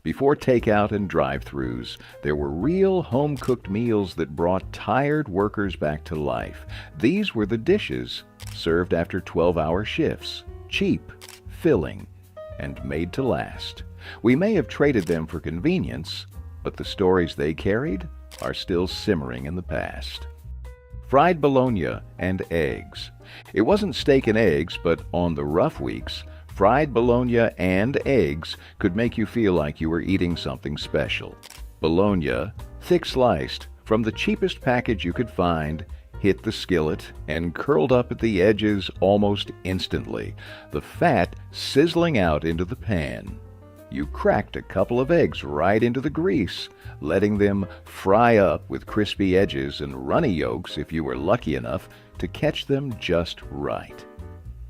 Before takeout and drive-thrus, there were real home-cooked meals that brought tired workers back to life. These were the dishes served after 12-hour shifts, cheap, filling, and made to last. We may have traded them for convenience, but the stories they carried are still simmering in the past. Fried bologna and eggs. It wasn't steak and eggs, but on the rough weeks, fried bologna and eggs could make you feel like you were eating something special. Bologna, thick sliced, from the cheapest package you could find, hit the skillet and curled up at the edges almost instantly, the fat sizzling out into the pan. You cracked a couple of eggs right into the grease, letting them fry up with crispy edges and runny yolks if you were lucky enough to catch them just right.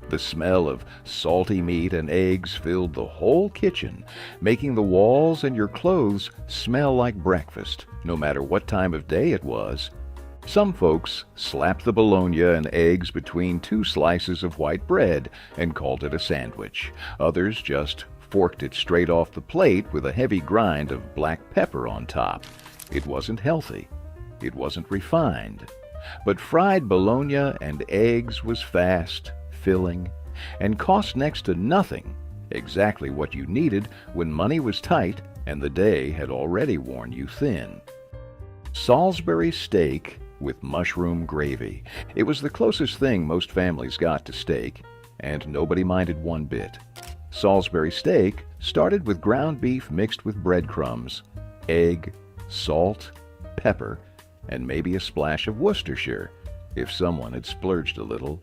The smell of salty meat and eggs filled the whole kitchen, making the walls and your clothes smell like breakfast, no matter what time of day it was. Some folks slapped the bologna and eggs between two slices of white bread and called it a sandwich. Others just forked it straight off the plate with a heavy grind of black pepper on top. It wasn't healthy. It wasn't refined. But fried bologna and eggs was fast, filling, and cost next to nothing, exactly what you needed when money was tight and the day had already worn you thin. Salisbury steak with mushroom gravy. It was the closest thing most families got to steak, and nobody minded one bit. Salisbury steak started with ground beef mixed with breadcrumbs, egg, salt, pepper, and maybe a splash of Worcestershire, if someone had splurged a little.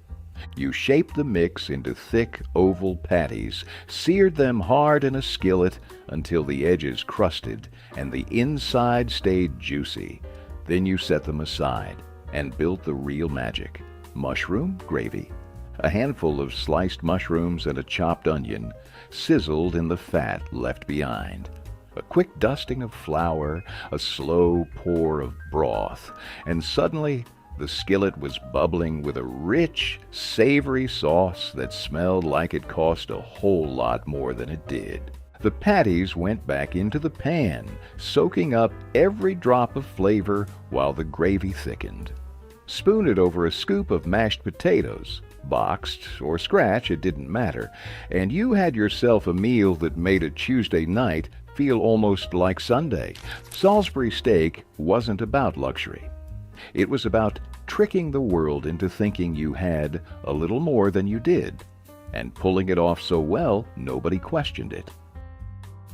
You shaped the mix into thick oval patties, seared them hard in a skillet until the edges crusted and the inside stayed juicy. Then you set them aside and built the real magic: mushroom gravy. A handful of sliced mushrooms and a chopped onion sizzled in the fat left behind. A quick dusting of flour, a slow pour of broth, and suddenly the skillet was bubbling with a rich, savory sauce that smelled like it cost a whole lot more than it did. The patties went back into the pan, soaking up every drop of flavor while the gravy thickened. Spoon it over a scoop of mashed potatoes, boxed or scratch, it didn't matter, and you had yourself a meal that made a Tuesday night feel almost like Sunday. Salisbury steak wasn't about luxury. It was about tricking the world into thinking you had a little more than you did, and pulling it off so well nobody questioned it.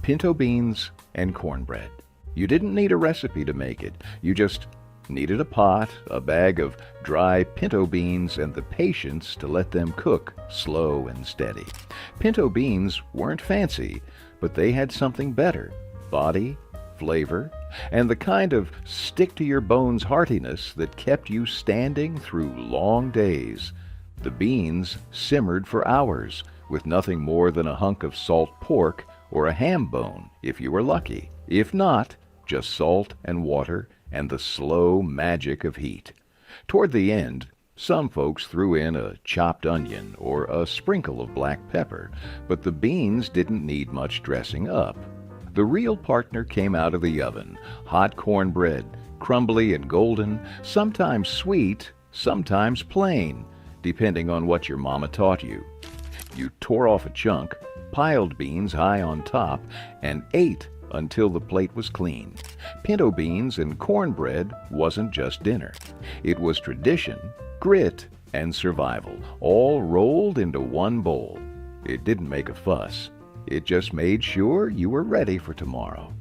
Pinto beans and cornbread. You didn't need a recipe to make it. You just needed a pot, a bag of dry pinto beans, and the patience to let them cook slow and steady. Pinto beans weren't fancy, but they had something better: body, flavor, and the kind of stick-to-your-bones heartiness that kept you standing through long days. The beans simmered for hours, with nothing more than a hunk of salt pork or a ham bone, if you were lucky. If not, just salt and water and the slow magic of heat. Toward the end, some folks threw in a chopped onion or a sprinkle of black pepper, but the beans didn't need much dressing up. The real partner came out of the oven: hot cornbread, crumbly and golden, sometimes sweet, sometimes plain, depending on what your mama taught you. You tore off a chunk, piled beans high on top, and ate until the plate was clean. Pinto beans and cornbread wasn't just dinner. It was tradition, grit, and survival, all rolled into one bowl. It didn't make a fuss. It just made sure you were ready for tomorrow.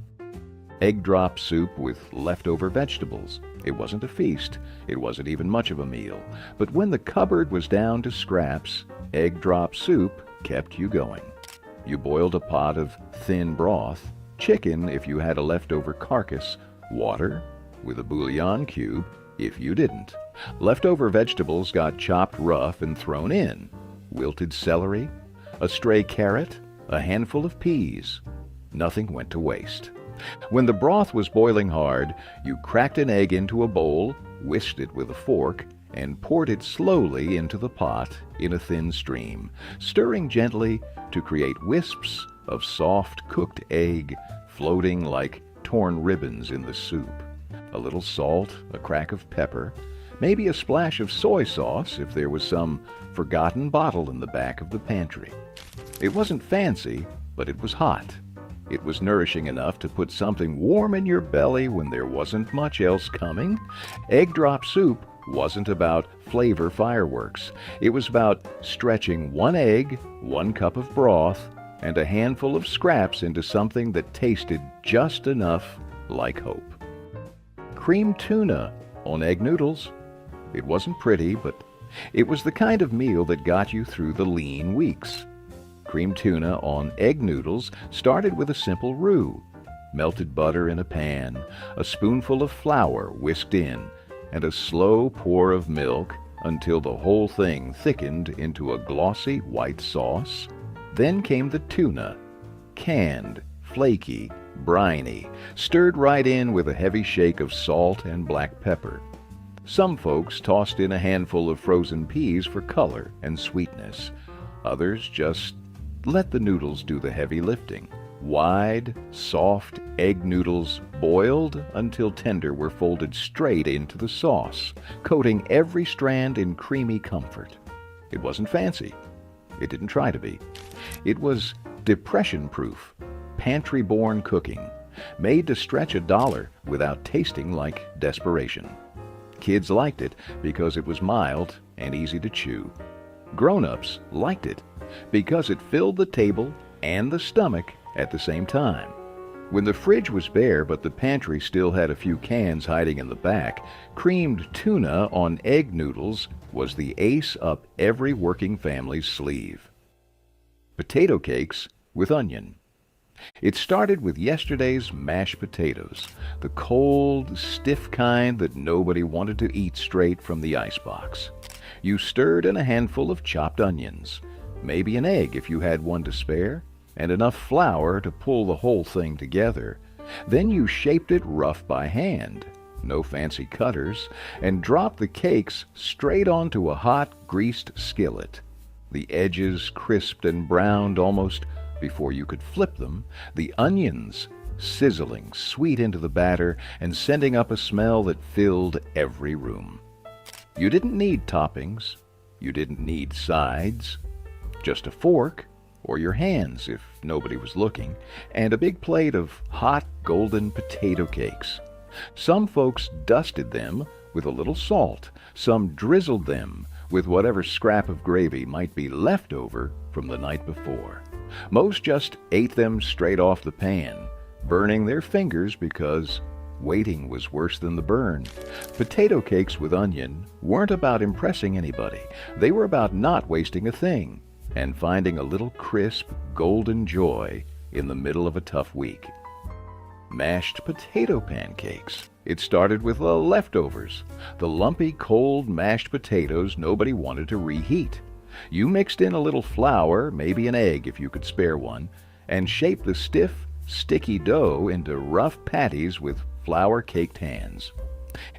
Egg drop soup with leftover vegetables. It wasn't a feast. It wasn't even much of a meal. But when the cupboard was down to scraps, egg drop soup kept you going. You boiled a pot of thin broth, chicken if you had a leftover carcass, water with a bouillon cube if you didn't. Leftover vegetables got chopped rough and thrown in: wilted celery, a stray carrot, a handful of peas. Nothing went to waste. When the broth was boiling hard, you cracked an egg into a bowl, whisked it with a fork, and poured it slowly into the pot in a thin stream, stirring gently to create wisps of soft cooked egg floating like torn ribbons in the soup. A little salt, a crack of pepper, maybe a splash of soy sauce if there was some forgotten bottle in the back of the pantry. It wasn't fancy, but it was hot. It was nourishing enough to put something warm in your belly when there wasn't much else coming. Egg drop soup wasn't about flavor fireworks. It was about stretching one egg, 1 cup of broth, and a handful of scraps into something that tasted just enough like hope. Creamed tuna on egg noodles. It wasn't pretty, but it was the kind of meal that got you through the lean weeks. Creamed tuna on egg noodles started with a simple roux. Melted butter in a pan, a spoonful of flour whisked in, and a slow pour of milk until the whole thing thickened into a glossy white sauce. Then came the tuna, canned, flaky, briny, stirred right in with a heavy shake of salt and black pepper. Some folks tossed in a handful of frozen peas for color and sweetness. Others just let the noodles do the heavy lifting. Wide, soft egg noodles boiled until tender were folded straight into the sauce, coating every strand in creamy comfort. It wasn't fancy. It didn't try to be. It was depression-proof, pantry-born cooking, made to stretch $1 without tasting like desperation. Kids liked it because it was mild and easy to chew. Grown-ups liked it because it filled the table and the stomach at the same time. When the fridge was bare but the pantry still had a few cans hiding in the back, creamed tuna on egg noodles was the ace up every working family's sleeve. Potato cakes with onion. It started with yesterday's mashed potatoes, the cold, stiff kind that nobody wanted to eat straight from the icebox. You stirred in a handful of chopped onions, maybe an egg if you had one to spare, and enough flour to pull the whole thing together. Then you shaped it rough by hand, no fancy cutters, and dropped the cakes straight onto a hot, greased skillet. The edges crisped and browned almost before you could flip them, the onions sizzling sweet into the batter and sending up a smell that filled every room. You didn't need toppings. You didn't need sides. Just a fork, or your hands if nobody was looking, and a big plate of hot golden potato cakes. Some folks dusted them with a little salt. Some drizzled them with whatever scrap of gravy might be left over from the night before. Most just ate them straight off the pan, burning their fingers because waiting was worse than the burn. Potato cakes with onion weren't about impressing anybody. They were about not wasting a thing and finding a little crisp, golden joy in the middle of a tough week. Mashed potato pancakes. It started with the leftovers, the lumpy, cold mashed potatoes nobody wanted to reheat. You mixed in a little flour, maybe an egg if you could spare one, and shaped the stiff, sticky dough into rough patties with flour-caked hands.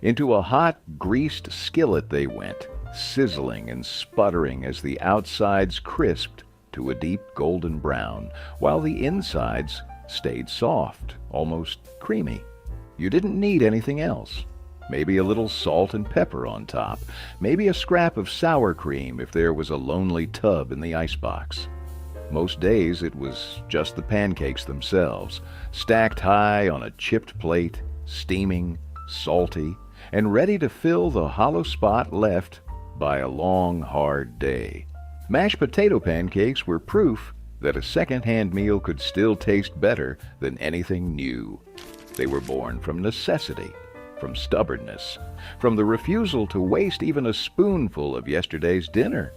Into a hot, greased skillet they went, sizzling and sputtering as the outsides crisped to a deep golden brown, while the insides stayed soft, almost creamy. You didn't need anything else. Maybe a little salt and pepper on top. Maybe a scrap of sour cream if there was a lonely tub in the icebox. Most days it was just the pancakes themselves, stacked high on a chipped plate, steaming, salty, and ready to fill the hollow spot left by a long, hard day. Mashed potato pancakes were proof that a second-hand meal could still taste better than anything new. They were born from necessity, from stubbornness, from the refusal to waste even a spoonful of yesterday's dinner.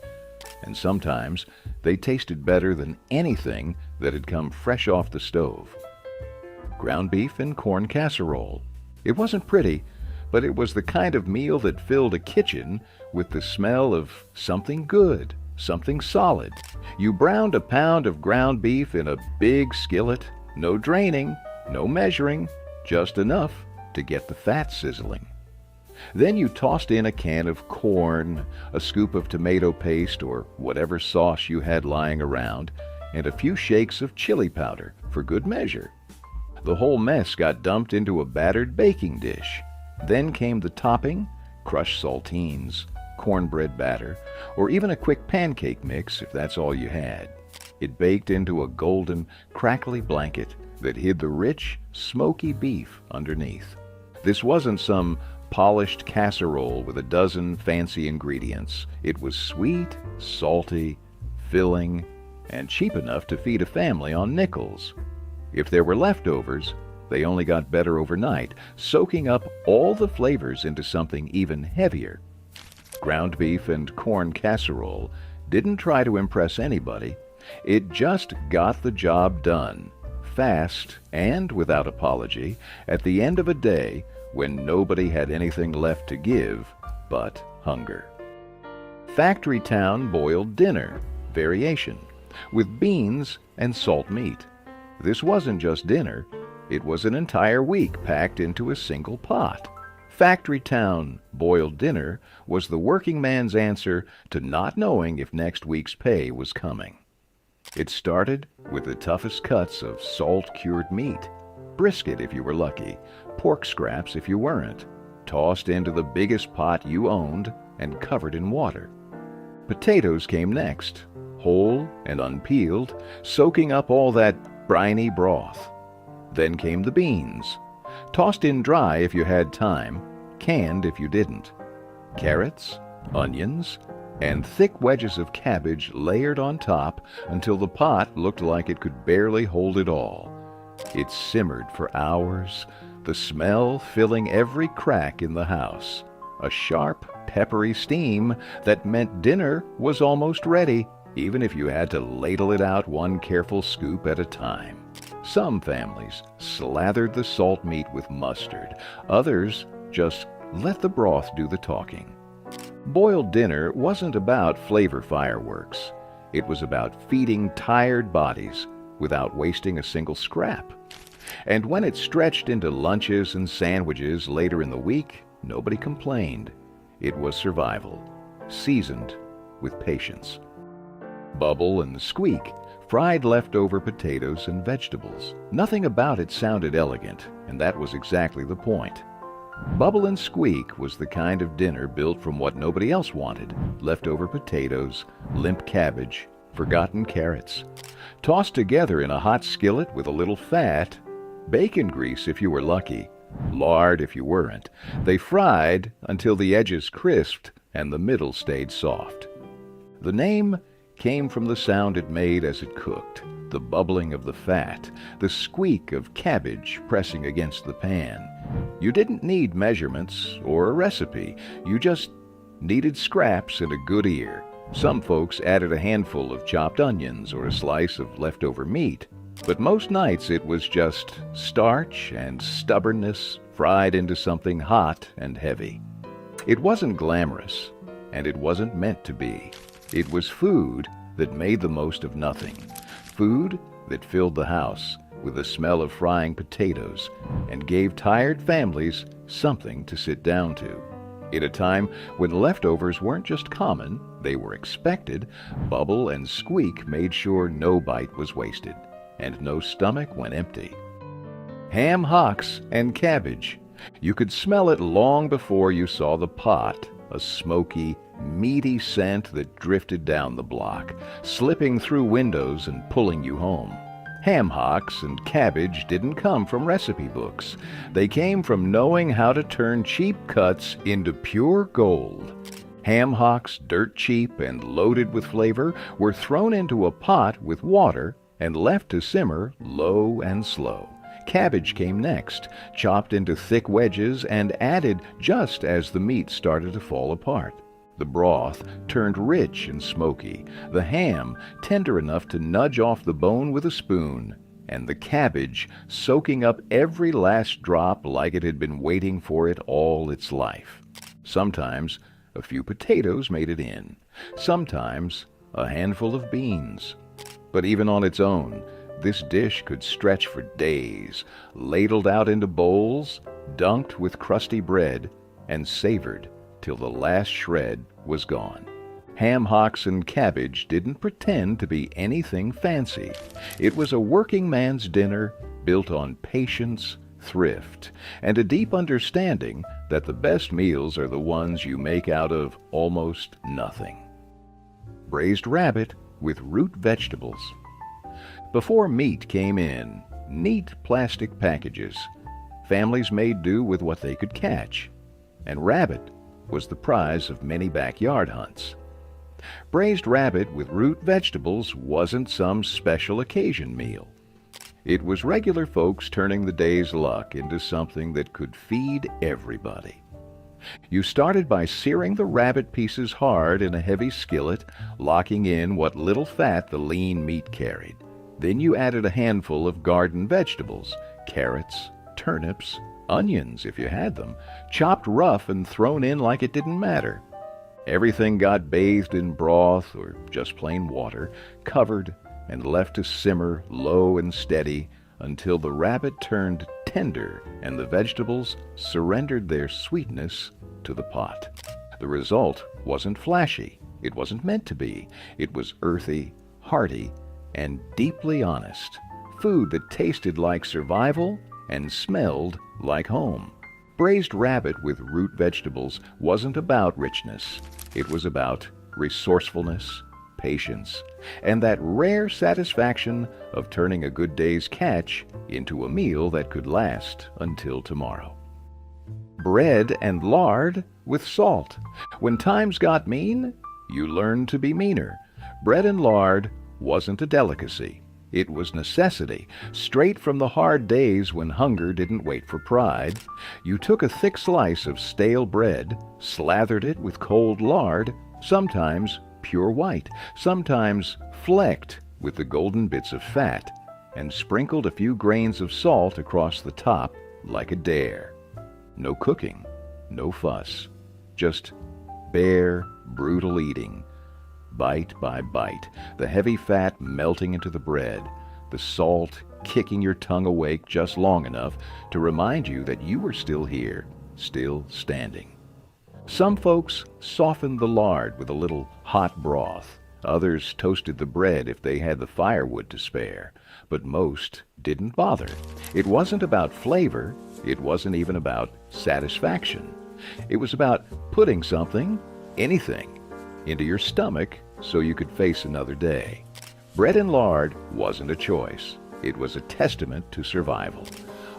And sometimes they tasted better than anything that had come fresh off the stove. Ground beef and corn casserole. It wasn't pretty, but it was the kind of meal that filled a kitchen with the smell of something good, something solid. You browned a pound of ground beef in a big skillet, no draining, no measuring, just enough to get the fat sizzling. Then you tossed in a can of corn, a scoop of tomato paste or whatever sauce you had lying around, and a few shakes of chili powder for good measure. The whole mess got dumped into a battered baking dish. Then came the topping, crushed saltines, cornbread batter, or even a quick pancake mix if that's all you had. It baked into a golden, crackly blanket that hid the rich, smoky beef underneath. This wasn't some polished casserole with a dozen fancy ingredients. It was sweet, salty, filling, and cheap enough to feed a family on nickels. If there were leftovers, they only got better overnight, soaking up all the flavors into something even heavier. Ground beef and corn casserole didn't try to impress anybody. It just got the job done, fast and without apology, at the end of a day when nobody had anything left to give but hunger. Factory Town boiled dinner, variation, with beans and salt meat. This wasn't just dinner, it was an entire week packed into a single pot. Factory Town boiled dinner was the working man's answer to not knowing if next week's pay was coming. It started with the toughest cuts of salt-cured meat, brisket if you were lucky, pork scraps if you weren't, tossed into the biggest pot you owned and covered in water. Potatoes came next, whole and unpeeled, soaking up all that briny broth. Then came the beans, tossed in dry if you had time, canned if you didn't. Carrots, onions, and thick wedges of cabbage layered on top until the pot looked like it could barely hold it all. It simmered for hours, the smell filling every crack in the house. A sharp, peppery steam that meant dinner was almost ready, even if you had to ladle it out one careful scoop at a time. Some families slathered the salt meat with mustard. Others just let the broth do the talking. Boiled dinner wasn't about flavor fireworks. It was about feeding tired bodies without wasting a single scrap. And when it stretched into lunches and sandwiches later in the week, nobody complained. It was survival, seasoned with patience. Bubble and Squeak fried leftover potatoes and vegetables. Nothing about it sounded elegant, and that was exactly the point. Bubble and Squeak was the kind of dinner built from what nobody else wanted: leftover potatoes, limp cabbage, forgotten carrots, tossed together in a hot skillet with a little fat, bacon grease if you were lucky, lard if you weren't. They fried until the edges crisped and the middle stayed soft. The name came from the sound it made as it cooked, the bubbling of the fat, the squeak of cabbage pressing against the pan. You didn't need measurements or a recipe. You just needed scraps and a good ear. Some folks added a handful of chopped onions or a slice of leftover meat. But most nights it was just starch and stubbornness fried into something hot and heavy. It wasn't glamorous, and it wasn't meant to be. It was food that made the most of nothing. Food that filled the house with the smell of frying potatoes and gave tired families something to sit down to. At a time when leftovers weren't just common, they were expected, Bubble and Squeak made sure no bite was wasted and no stomach went empty. Ham hocks and cabbage. You could smell it long before you saw the pot, a smoky, meaty scent that drifted down the block, slipping through windows and pulling you home. Ham hocks and cabbage didn't come from recipe books. They came from knowing how to turn cheap cuts into pure gold. Ham hocks, dirt cheap and loaded with flavor, were thrown into a pot with water and left to simmer low and slow. Cabbage came next, chopped into thick wedges and added just as the meat started to fall apart. The broth turned rich and smoky, the ham tender enough to nudge off the bone with a spoon, and the cabbage soaking up every last drop like it had been waiting for it all its life. Sometimes a few potatoes made it in, sometimes a handful of beans. But even on its own, this dish could stretch for days, ladled out into bowls, dunked with crusty bread, and savored till the last shred was gone. Ham hocks and cabbage didn't pretend to be anything fancy. It was a working man's dinner built on patience, thrift, and a deep understanding that the best meals are the ones you make out of almost nothing. Braised rabbit with root vegetables. Before meat came in neat plastic packages, families made do with what they could catch, and rabbit was the prize of many backyard hunts. Braised rabbit with root vegetables wasn't some special occasion meal. It was regular folks turning the day's luck into something that could feed everybody. You started by searing the rabbit pieces hard in a heavy skillet, locking in what little fat the lean meat carried. Then you added a handful of garden vegetables, carrots, turnips, onions if you had them, chopped rough and thrown in like it didn't matter. Everything got bathed in broth or just plain water, covered and left to simmer low and steady until the rabbit turned tender and the vegetables surrendered their sweetness to the pot. The result wasn't flashy. It wasn't meant to be. It was earthy, hearty, and deeply honest. Food that tasted like survival and smelled like home. Braised rabbit with root vegetables wasn't about richness. It was about resourcefulness, patience, and that rare satisfaction of turning a good day's catch into a meal that could last until tomorrow. Bread and lard with salt. When times got mean, you learned to be meaner. Bread and lard wasn't a delicacy. It was necessity, straight from the hard days when hunger didn't wait for pride. You took a thick slice of stale bread, slathered it with cold lard, sometimes pure white, sometimes flecked with the golden bits of fat, and sprinkled a few grains of salt across the top like a dare. No cooking, no fuss, just bare, brutal eating. Bite by bite, the heavy fat melting into the bread, the salt kicking your tongue awake just long enough to remind you that you were still here, still standing. Some folks softened the lard with a little hot broth. Others toasted the bread if they had the firewood to spare, but most didn't bother. It wasn't about flavor. It wasn't even about satisfaction. It was about putting something, anything, into your stomach so you could face another day. Bread and lard wasn't a choice. It was a testament to survival.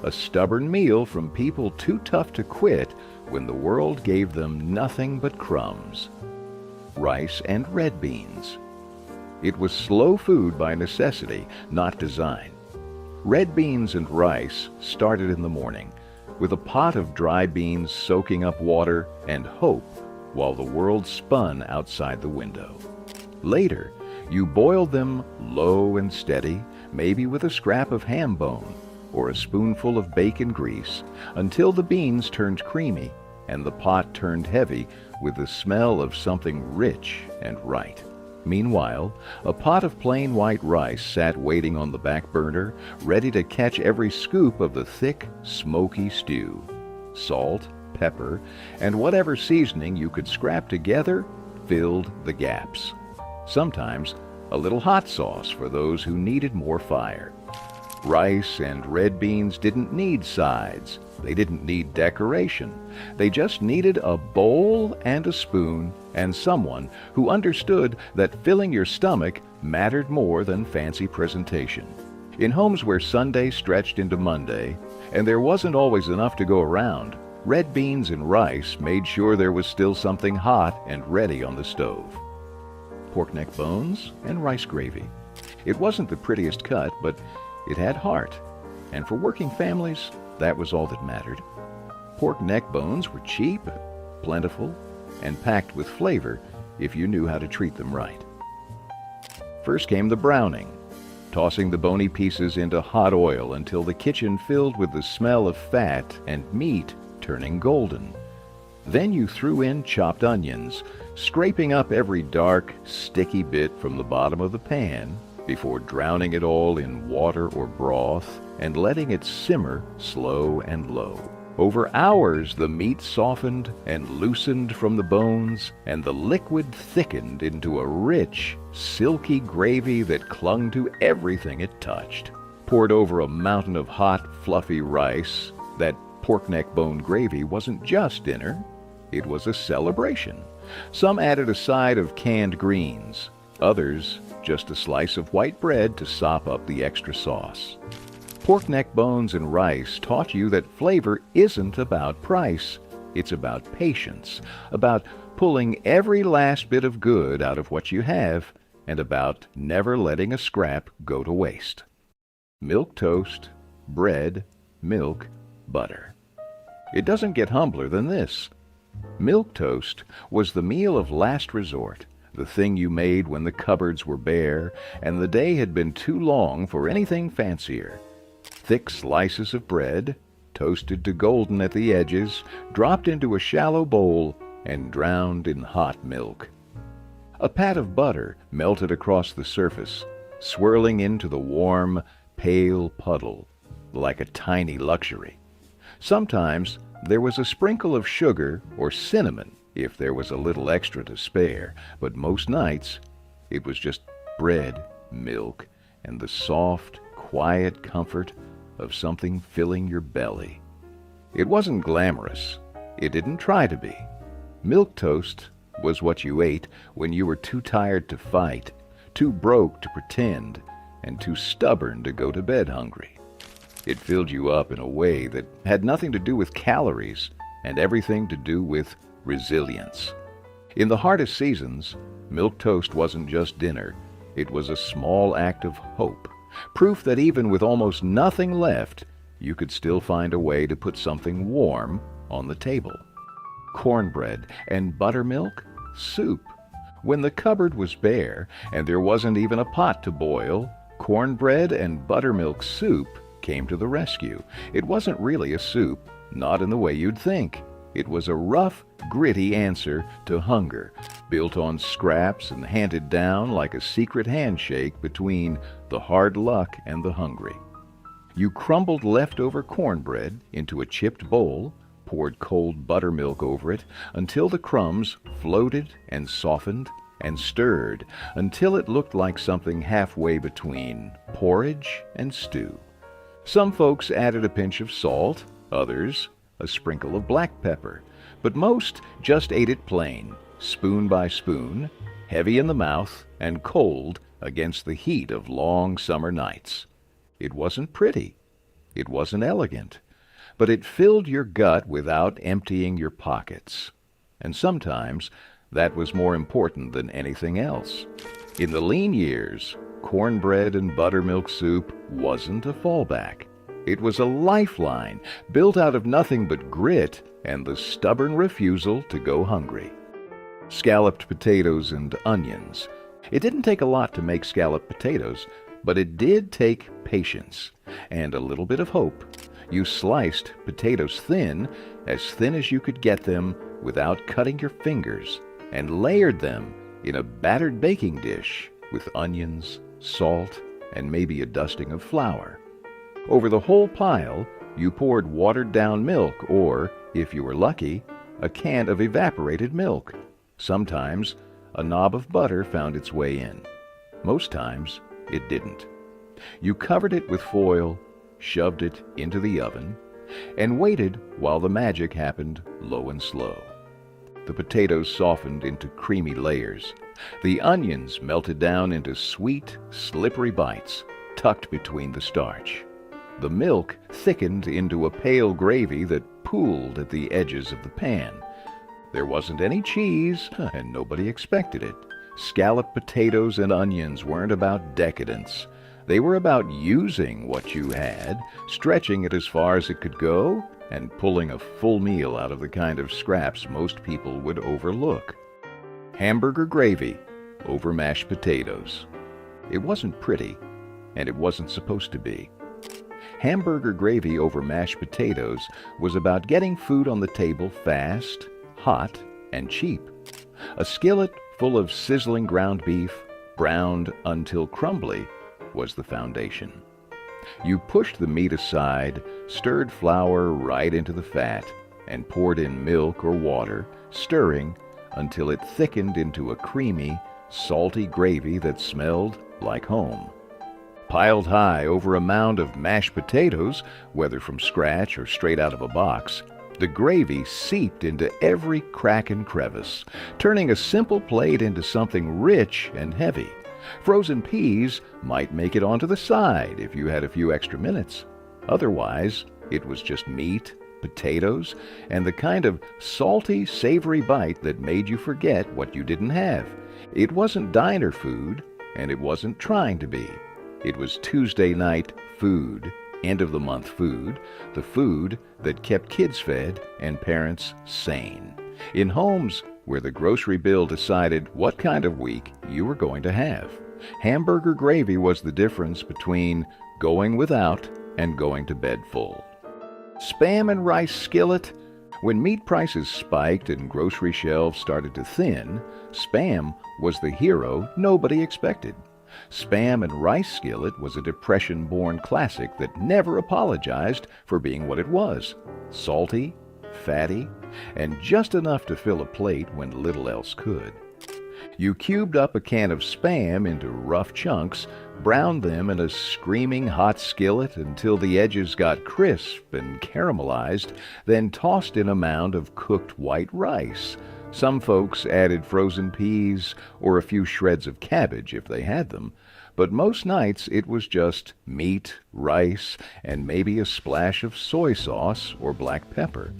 A stubborn meal from people too tough to quit when the world gave them nothing but crumbs. Rice and red beans. It was slow food by necessity, not design. Red beans and rice started in the morning, with a pot of dry beans soaking up water and hope while the world spun outside the window. Later, you boiled them low and steady, maybe with a scrap of ham bone or a spoonful of bacon grease, until the beans turned creamy and the pot turned heavy with the smell of something rich and right. Meanwhile, a pot of plain white rice sat waiting on the back burner, ready to catch every scoop of the thick, smoky stew. Salt, pepper, and whatever seasoning you could scrap together filled the gaps. Sometimes a little hot sauce for those who needed more fire. Rice and red beans didn't need sides. They didn't need decoration. They just needed a bowl and a spoon and someone who understood that filling your stomach mattered more than fancy presentation. In homes where Sunday stretched into Monday, and there wasn't always enough to go around, red beans and rice made sure there was still something hot and ready on the stove. Pork neck bones and rice gravy. It wasn't the prettiest cut, but it had heart, and for working families, that was all that mattered. Pork neck bones were cheap, plentiful, and packed with flavor if you knew how to treat them right. First came the browning, tossing the bony pieces into hot oil until the kitchen filled with the smell of fat and meat turning golden. Then you threw in chopped onions, scraping up every dark, sticky bit from the bottom of the pan before drowning it all in water or broth and letting it simmer slow and low. Over hours, the meat softened and loosened from the bones, and the liquid thickened into a rich, silky gravy that clung to everything it touched. poured over a mountain of hot, fluffy rice, that pork neck bone gravy wasn't just dinner, it was a celebration. Some added a side of canned greens, others just a slice of white bread to sop up the extra sauce. Pork neck bones and rice taught you that flavor isn't about price. It's about patience, about pulling every last bit of good out of what you have, and about never letting a scrap go to waste. Milk toast, bread, milk, butter. It doesn't get humbler than this. Milk toast was the meal of last resort, the thing you made when the cupboards were bare and the day had been too long for anything fancier. Thick slices of bread, toasted to golden at the edges, dropped into a shallow bowl and drowned in hot milk. A pat of butter melted across the surface, swirling into the warm, pale puddle, like a tiny luxury. Sometimes there was a sprinkle of sugar or cinnamon if there was a little extra to spare, but most nights it was just bread, milk, and the soft, quiet comfort of something filling your belly. It wasn't glamorous. It didn't try to be. Milk toast was what you ate when you were too tired to fight, too broke to pretend, and too stubborn to go to bed hungry. It filled you up in a way that had nothing to do with calories and everything to do with resilience. In the hardest seasons, milk toast wasn't just dinner. It was a small act of hope, proof that even with almost nothing left, you could still find a way to put something warm on the table. Cornbread and buttermilk, soup. When the cupboard was bare and there wasn't even a pot to boil, cornbread and buttermilk soup came to the rescue. It wasn't really a soup, not in the way you'd think. It was a rough, gritty answer to hunger, built on scraps and handed down like a secret handshake between the hard luck and the hungry. You crumbled leftover cornbread into a chipped bowl, poured cold buttermilk over it until the crumbs floated and softened and stirred until it looked like something halfway between porridge and stew. Some folks added a pinch of salt, others a sprinkle of black pepper, but most just ate it plain, spoon by spoon, heavy in the mouth and cold against the heat of long summer nights. It wasn't pretty, it wasn't elegant, but it filled your gut without emptying your pockets. And sometimes that was more important than anything else. In the lean years, cornbread and buttermilk soup wasn't a fallback. It was a lifeline built out of nothing but grit and the stubborn refusal to go hungry. Scalloped potatoes and onions. It didn't take a lot to make scalloped potatoes, but it did take patience and a little bit of hope. You sliced potatoes thin as you could get them without cutting your fingers, and layered them in a battered baking dish with onions, salt, and maybe a dusting of flour. Over the whole pile, you poured watered-down milk or, if you were lucky, a can of evaporated milk. Sometimes a knob of butter found its way in. Most times, it didn't. You covered it with foil, shoved it into the oven, and waited while the magic happened low and slow. The potatoes softened into creamy layers. The onions melted down into sweet, slippery bites, tucked between the starch. The milk thickened into a pale gravy that pooled at the edges of the pan. There wasn't any cheese, and nobody expected it. Scalloped potatoes and onions weren't about decadence. They were about using what you had, stretching it as far as it could go, and pulling a full meal out of the kind of scraps most people would overlook. Hamburger gravy over mashed potatoes. It wasn't pretty, and it wasn't supposed to be. Hamburger gravy over mashed potatoes was about getting food on the table fast, hot, and cheap. A skillet full of sizzling ground beef, browned until crumbly, was the foundation. You pushed the meat aside, stirred flour right into the fat, and poured in milk or water, stirring until it thickened into a creamy, salty gravy that smelled like home. Piled high over a mound of mashed potatoes, whether from scratch or straight out of a box, the gravy seeped into every crack and crevice, turning a simple plate into something rich and heavy. Frozen peas might make it onto the side if you had a few extra minutes. Otherwise, it was just meat, potatoes, and the kind of salty, savory bite that made you forget what you didn't have. It wasn't diner food, and it wasn't trying to be. It was Tuesday night food, end of the month food, the food that kept kids fed and parents sane. In homes where the grocery bill decided what kind of week you were going to have. Hamburger gravy was the difference between going without and going to bed full. Spam and rice skillet. When meat prices spiked and grocery shelves started to thin, Spam was the hero nobody expected. Spam and rice skillet was a Depression-born classic that never apologized for being what it was: salty, fatty, and just enough to fill a plate when little else could. You cubed up a can of Spam into rough chunks, browned them in a screaming hot skillet until the edges got crisp and caramelized, then tossed in a mound of cooked white rice. Some folks added frozen peas or a few shreds of cabbage if they had them, but most nights it was just meat, rice, and maybe a splash of soy sauce or black pepper.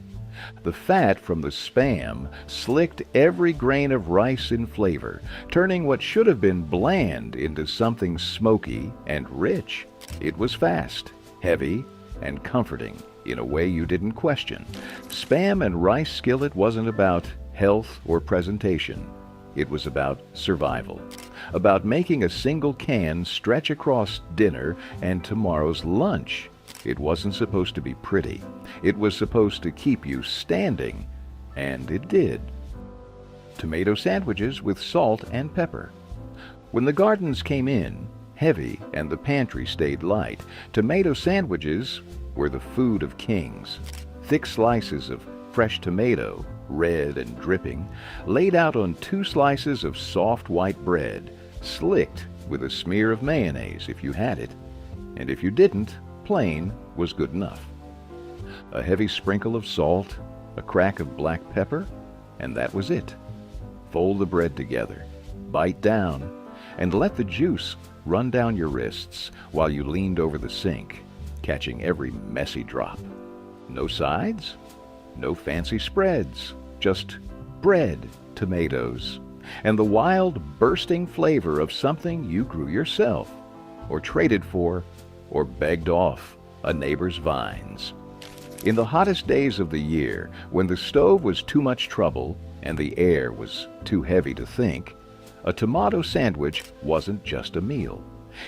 The fat from the Spam slicked every grain of rice in flavor, turning what should have been bland into something smoky and rich. It was fast, heavy, and comforting in a way you didn't question. Spam and rice skillet wasn't about health or presentation. It was about survival, about making a single can stretch across dinner and tomorrow's lunch. It wasn't supposed to be pretty. It was supposed to keep you standing, and it did. Tomato sandwiches with salt and pepper. When the gardens came in heavy and the pantry stayed light, tomato sandwiches were the food of kings. Thick slices of fresh tomato, red and dripping, laid out on 2 slices of soft white bread, slicked with a smear of mayonnaise if you had it, and if you didn't, plain was good enough. A heavy sprinkle of salt, a crack of black pepper, and that was it. Fold the bread together, bite down, and let the juice run down your wrists while you leaned over the sink, catching every messy drop. No sides, no fancy spreads, just bread, tomatoes, and the wild, bursting flavor of something you grew yourself, or traded for, or begged off a neighbor's vines. In the hottest days of the year, when the stove was too much trouble and the air was too heavy to think, a tomato sandwich wasn't just a meal.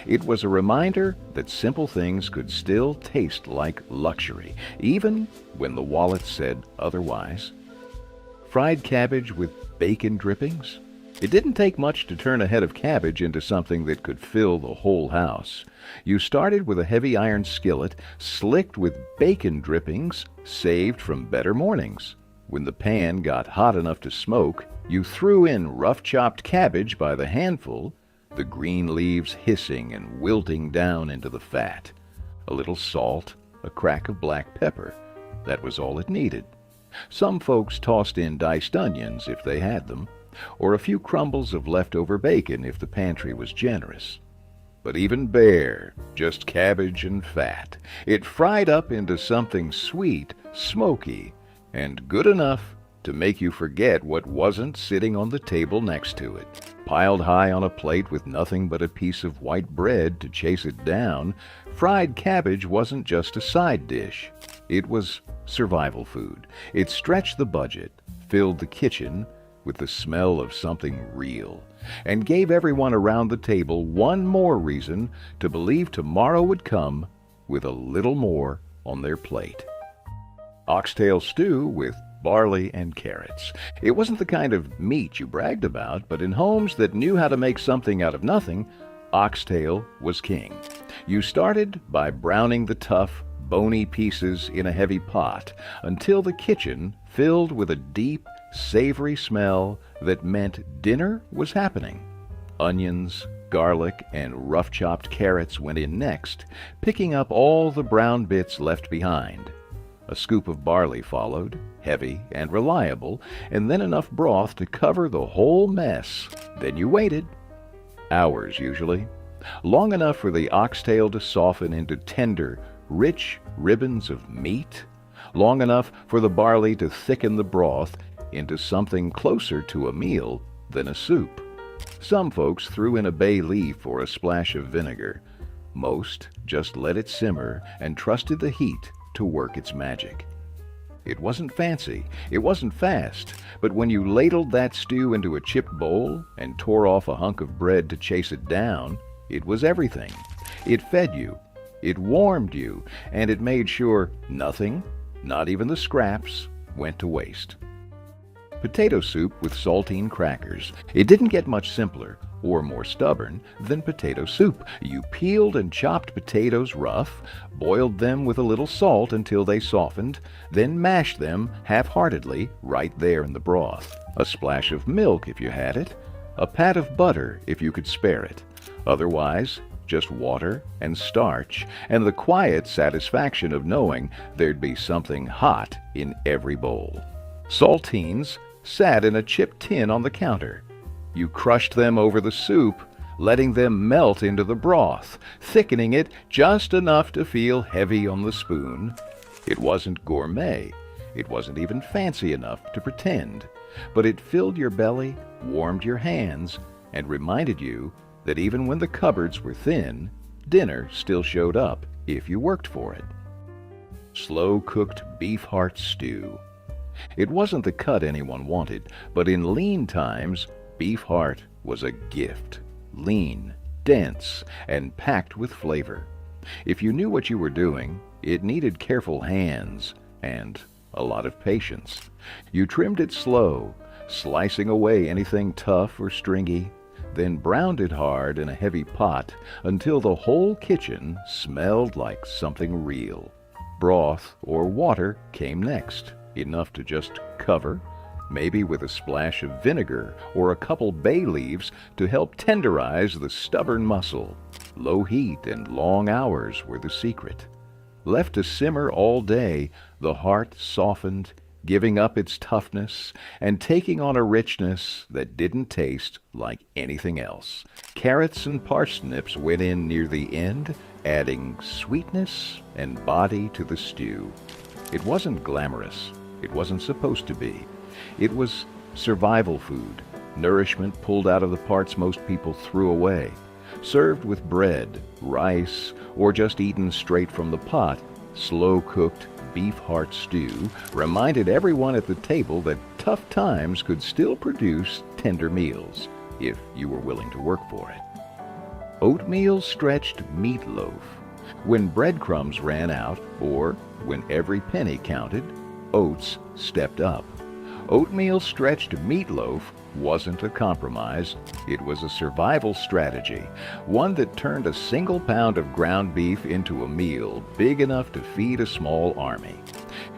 It was a reminder that simple things could still taste like luxury, even when the wallet said otherwise. Fried cabbage with bacon drippings? It didn't take much to turn a head of cabbage into something that could fill the whole house. You started with a heavy iron skillet, slicked with bacon drippings, saved from better mornings. When the pan got hot enough to smoke, you threw in rough-chopped cabbage by the handful, the green leaves hissing and wilting down into the fat. A little salt, a crack of black pepper. That was all it needed. Some folks tossed in diced onions if they had them, or a few crumbles of leftover bacon if the pantry was generous. But even bare, just cabbage and fat, it fried up into something sweet, smoky, and good enough to make you forget what wasn't sitting on the table next to it. Piled high on a plate with nothing but a piece of white bread to chase it down, fried cabbage wasn't just a side dish. It was survival food. It stretched the budget, filled the kitchen with the smell of something real, and gave everyone around the table one more reason to believe tomorrow would come with a little more on their plate. Oxtail stew with barley and carrots. It wasn't the kind of meat you bragged about, but in homes that knew how to make something out of nothing, oxtail was king. You started by browning the tough, bony pieces in a heavy pot until the kitchen filled with a deep, savory smell that meant dinner was happening. Onions, Garlic and rough-chopped carrots went in next, picking up all the brown bits left behind. A scoop of barley followed, heavy and reliable, and then enough broth to cover the whole mess. Then you waited. Hours, usually. Long enough for the oxtail to soften into tender, rich ribbons of meat. Long enough for the barley to thicken the broth into something closer to a meal than a soup. Some folks threw in a bay leaf or a splash of vinegar. Most just let it simmer and trusted the heat to work its magic. It wasn't fancy, it wasn't fast, but when you ladled that stew into a chipped bowl and tore off a hunk of bread to chase it down, it was everything. It fed you, it warmed you, and it made sure nothing, not even the scraps, went to waste. Potato soup with saltine crackers. It didn't get much simpler or more stubborn than potato soup. You peeled and chopped potatoes rough, boiled them with a little salt until they softened, then mashed them half-heartedly right there in the broth. A splash of milk if you had it, a pat of butter if you could spare it. Otherwise, just water and starch and the quiet satisfaction of knowing there'd be something hot in every bowl. Saltines sat in a chipped tin on the counter. You crushed them over the soup, letting them melt into the broth, thickening it just enough to feel heavy on the spoon. It wasn't gourmet. It wasn't even fancy enough to pretend, but it filled your belly, warmed your hands, and reminded you that even when the cupboards were thin, dinner still showed up if you worked for it. Slow-cooked beef heart stew. It wasn't the cut anyone wanted, but in lean times, beef heart was a gift. Lean, dense, and packed with flavor. If you knew what you were doing, it needed careful hands and a lot of patience. You trimmed it slow, slicing away anything tough or stringy, then browned it hard in a heavy pot until the whole kitchen smelled like something real. Broth or water came next, enough to just cover, maybe with a splash of vinegar or a couple bay leaves to help tenderize the stubborn muscle. Low heat and long hours were the secret. Left to simmer all day, the heart softened, giving up its toughness and taking on a richness that didn't taste like anything else. Carrots and parsnips went in near the end, adding sweetness and body to the stew. It wasn't glamorous. It wasn't supposed to be. It was survival food, nourishment pulled out of the parts most people threw away. Served with bread, rice, or just eaten straight from the pot, slow-cooked beef heart stew reminded everyone at the table that tough times could still produce tender meals, if you were willing to work for it. Oatmeal stretched meatloaf. When breadcrumbs ran out, or when every penny counted, oats stepped up. Oatmeal stretched meatloaf wasn't a compromise. It was a survival strategy, one that turned a single pound of ground beef into a meal big enough to feed a small army.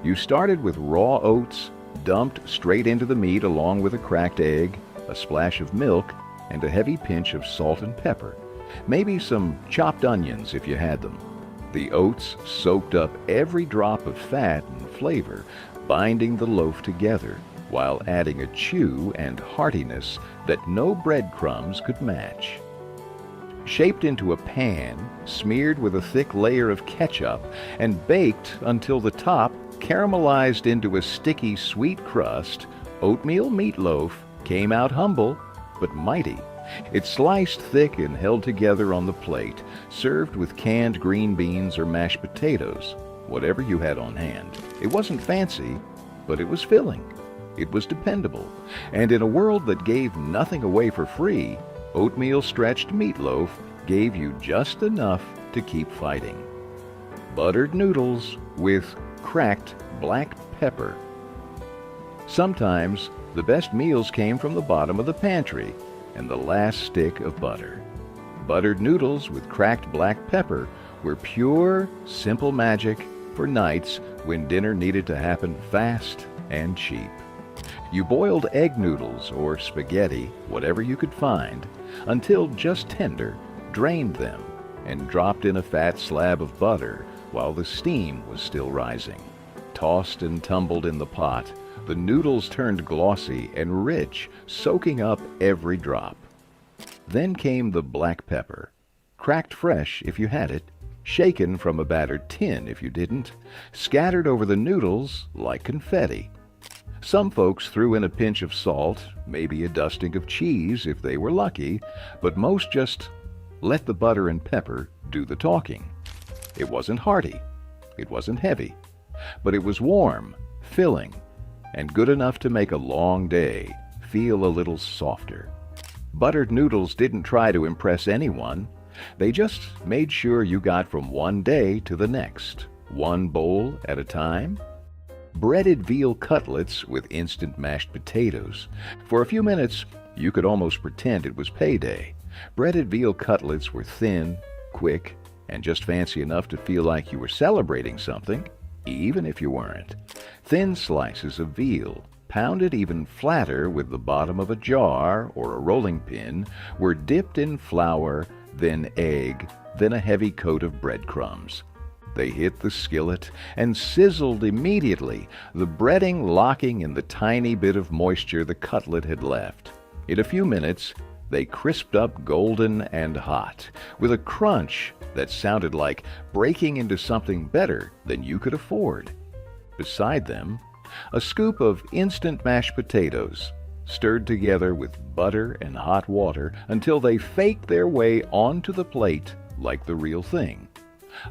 You started with raw oats, dumped straight into the meat along with a cracked egg, a splash of milk, and a heavy pinch of salt and pepper. Maybe some chopped onions if you had them. The oats soaked up every drop of fat and flavor, binding the loaf together, while adding a chew and heartiness that no breadcrumbs could match. Shaped into a pan, smeared with a thick layer of ketchup, and baked until the top caramelized into a sticky sweet crust, oatmeal meatloaf came out humble but mighty. It sliced thick and held together on the plate, served with canned green beans or mashed potatoes, whatever you had on hand. It wasn't fancy, but it was filling. It was dependable, and in a world that gave nothing away for free, oatmeal stretched meatloaf gave you just enough to keep fighting. Buttered noodles with cracked black pepper. Sometimes the best meals came from the bottom of the pantry and the last stick of butter. Buttered noodles with cracked black pepper were pure, simple magic for nights when dinner needed to happen fast and cheap. You boiled egg noodles or spaghetti, whatever you could find, until just tender, drained them, and dropped in a fat slab of butter while the steam was still rising. Tossed and tumbled in the pot, the noodles turned glossy and rich, soaking up every drop. Then came the black pepper, cracked fresh if you had it, shaken from a battered tin if you didn't, scattered over the noodles like confetti. Some folks threw in a pinch of salt, maybe a dusting of cheese if they were lucky, but most just let the butter and pepper do the talking. It wasn't hearty, it wasn't heavy, but it was warm, filling, and good enough to make a long day feel a little softer. Buttered noodles didn't try to impress anyone. They just made sure you got from one day to the next, one bowl at a time. Breaded veal cutlets with instant mashed potatoes. For a few minutes, you could almost pretend it was payday. Breaded veal cutlets were thin, quick, and just fancy enough to feel like you were celebrating something, even if you weren't. Thin slices of veal, pounded even flatter with the bottom of a jar or a rolling pin, were dipped in flour, then egg, then a heavy coat of breadcrumbs. They hit the skillet and sizzled immediately, the breading locking in the tiny bit of moisture the cutlet had left. In a few minutes, they crisped up golden and hot, with a crunch that sounded like breaking into something better than you could afford. Beside them, a scoop of instant mashed potatoes, stirred together with butter and hot water until they faked their way onto the plate like the real thing.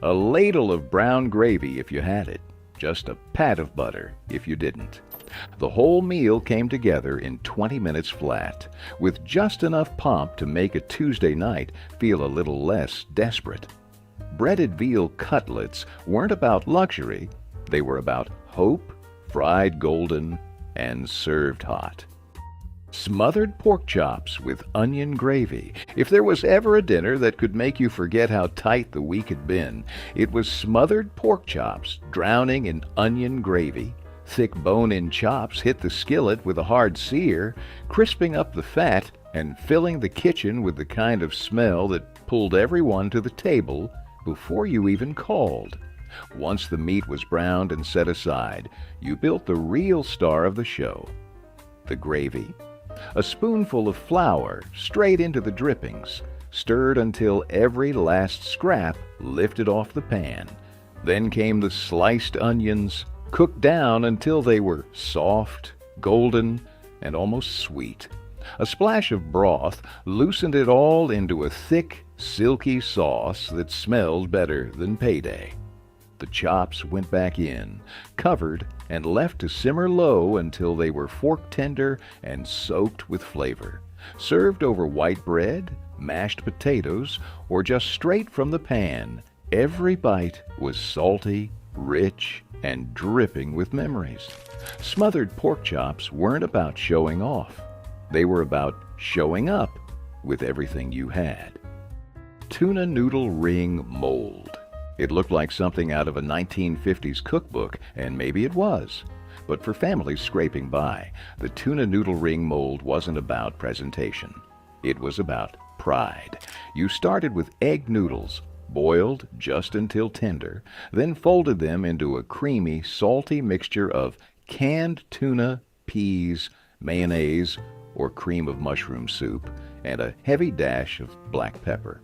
A ladle of brown gravy if you had it, just a pat of butter if you didn't. The whole meal came together in 20 minutes flat, with just enough pomp to make a Tuesday night feel a little less desperate. Breaded veal cutlets weren't about luxury, they were about hope, fried golden, and served hot. Smothered pork chops with onion gravy. If there was ever a dinner that could make you forget how tight the week had been, it was smothered pork chops drowning in onion gravy. Thick bone-in chops hit the skillet with a hard sear, crisping up the fat and filling the kitchen with the kind of smell that pulled everyone to the table before you even called. Once the meat was browned and set aside, you built the real star of the show, the gravy. A spoonful of flour straight into the drippings, stirred until every last scrap lifted off the pan. Then came the sliced onions, cooked down until they were soft, golden, and almost sweet. A splash of broth loosened it all into a thick, silky sauce that smelled better than payday. The chops went back in, covered, and left to simmer low until they were fork tender and soaked with flavor. Served over white bread, mashed potatoes, or just straight from the pan, every bite was salty, rich, and dripping with memories. Smothered pork chops weren't about showing off. They were about showing up with everything you had. Tuna noodle ring mold. It looked like something out of a 1950s cookbook, and maybe it was. But for families scraping by, the tuna noodle ring mold wasn't about presentation. It was about pride. You started with egg noodles, boiled just until tender, then folded them into a creamy, salty mixture of canned tuna, peas, mayonnaise, or cream of mushroom soup, and a heavy dash of black pepper.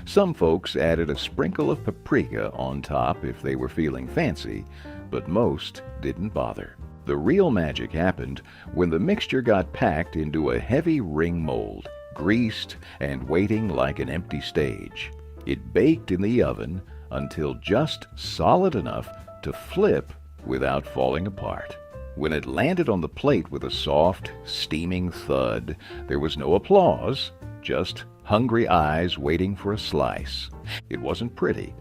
Some folks added a sprinkle of paprika on top if they were feeling fancy, but most didn't bother. The real magic happened when the mixture got packed into a heavy ring mold, greased and waiting like an empty stage. It baked in the oven until just solid enough to flip without falling apart. When it landed on the plate with a soft, steaming thud, there was no applause, just hungry eyes waiting for a slice. It wasn't pretty,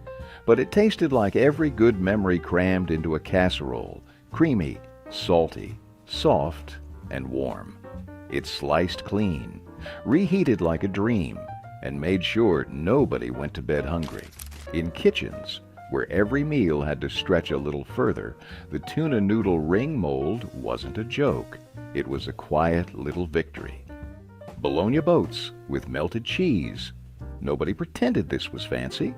but it tasted like every good memory crammed into a casserole, creamy, salty, soft, and warm. It sliced clean, reheated like a dream, and made sure nobody went to bed hungry. In kitchens, where every meal had to stretch a little further, the tuna noodle ring mold wasn't a joke. It was a quiet little victory. Bologna boats with melted cheese. Nobody pretended this was fancy.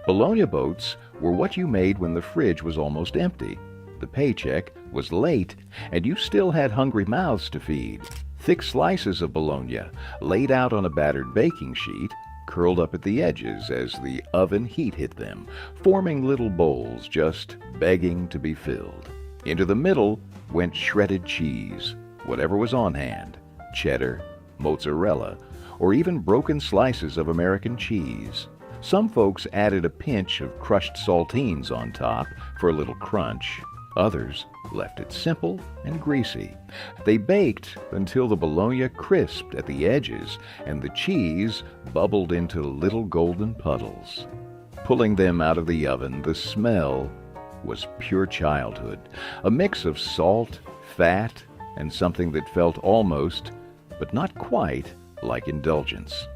Bologna boats were what you made when the fridge was almost empty. The paycheck was late, and you still had hungry mouths to feed. Thick slices of bologna, laid out on a battered baking sheet, curled up at the edges as the oven heat hit them, forming little bowls just begging to be filled. Into the middle went shredded cheese, whatever was on hand, cheddar, mozzarella, or even broken slices of American cheese. Some folks added a pinch of crushed saltines on top for a little crunch. Others left it simple and greasy. They baked until the bologna crisped at the edges and the cheese bubbled into little golden puddles. Pulling them out of the oven, the smell was pure childhood, a mix of salt, fat, and something that felt almost, but not quite, like indulgence.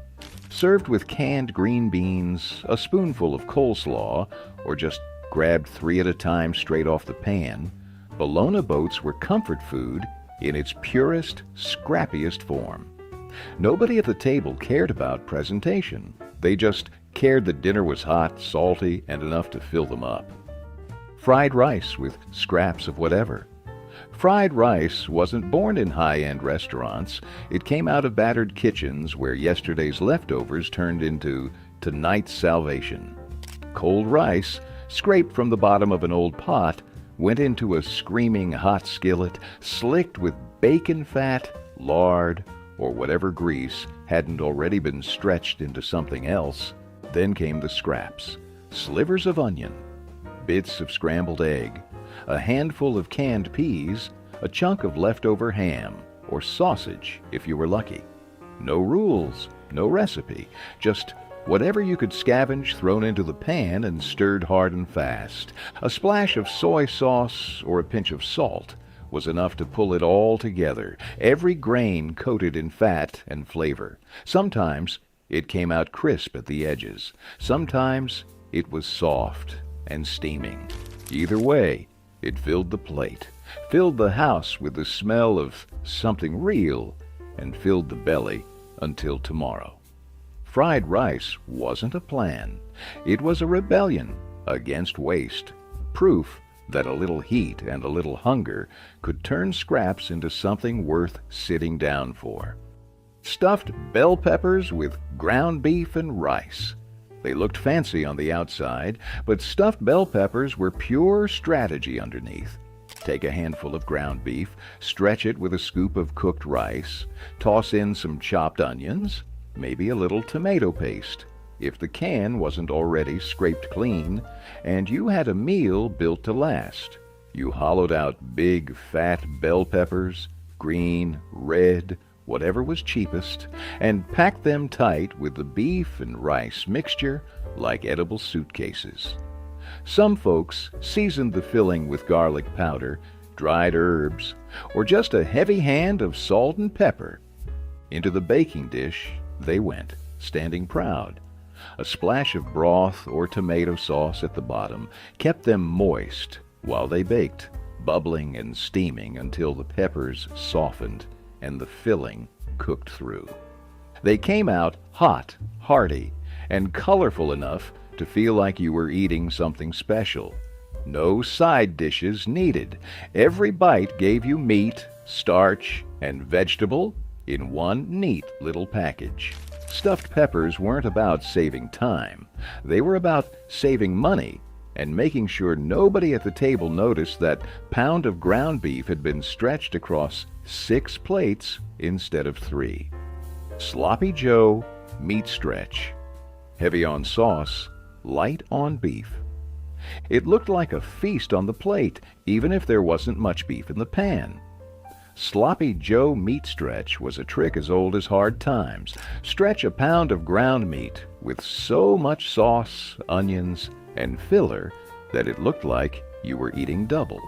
Served with canned green beans, a spoonful of coleslaw, or just grabbed 3 at a time straight off the pan, bologna boats were comfort food in its purest, scrappiest form. Nobody at the table cared about presentation. They just cared that dinner was hot, salty, and enough to fill them up. Fried rice with scraps of whatever. Fried rice wasn't born in high-end restaurants. It came out of battered kitchens where yesterday's leftovers turned into tonight's salvation. Cold rice, scraped from the bottom of an old pot, went into a screaming hot skillet, slicked with bacon fat, lard, or whatever grease hadn't already been stretched into something else. Then came the scraps, slivers of onion, bits of scrambled egg, a handful of canned peas, a chunk of leftover ham, or sausage if you were lucky. No rules, no recipe, just whatever you could scavenge thrown into the pan and stirred hard and fast. A splash of soy sauce or a pinch of salt was enough to pull it all together, every grain coated in fat and flavor. Sometimes it came out crisp at the edges. Sometimes it was soft and steaming. Either way, it filled the plate, filled the house with the smell of something real, and filled the belly until tomorrow. Fried rice wasn't a plan. It was a rebellion against waste, proof that a little heat and a little hunger could turn scraps into something worth sitting down for. Stuffed bell peppers with ground beef and rice. They looked fancy on the outside, but stuffed bell peppers were pure strategy underneath. Take a handful of ground beef, stretch it with a scoop of cooked rice, toss in some chopped onions, maybe a little tomato paste, if the can wasn't already scraped clean, and you had a meal built to last. You hollowed out big, fat bell peppers, green, red, whatever was cheapest, and packed them tight with the beef and rice mixture like edible suitcases. Some folks seasoned the filling with garlic powder, dried herbs, or just a heavy hand of salt and pepper. Into the baking dish they went, standing proud. A splash of broth or tomato sauce at the bottom kept them moist while they baked, bubbling and steaming until the peppers softened and the filling cooked through. They came out hot, hearty, and colorful enough to feel like you were eating something special. No side dishes needed. Every bite gave you meat, starch, and vegetable in one neat little package. Stuffed peppers weren't about saving time. They were about saving money and making sure nobody at the table noticed that pound of ground beef had been stretched across 6 plates instead of 3. Sloppy Joe meat stretch. Heavy on sauce, light on beef. It looked like a feast on the plate, even if there wasn't much beef in the pan. Sloppy Joe meat stretch was a trick as old as hard times. Stretch a pound of ground meat with so much sauce, onions, and filler that it looked like you were eating double.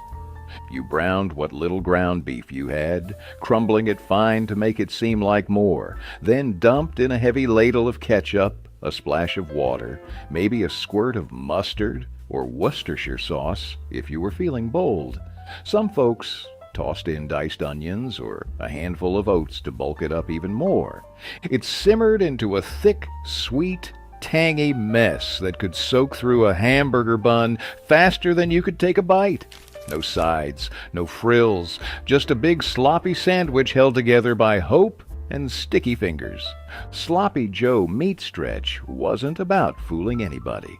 You browned what little ground beef you had, crumbling it fine to make it seem like more, then dumped in a heavy ladle of ketchup, a splash of water, maybe a squirt of mustard, or Worcestershire sauce if you were feeling bold. Some folks tossed in diced onions or a handful of oats to bulk it up even more. It simmered into a thick, sweet, tangy mess that could soak through a hamburger bun faster than you could take a bite. No sides, no frills, just a big sloppy sandwich held together by hope and sticky fingers. Sloppy Joe Meat Stretch wasn't about fooling anybody.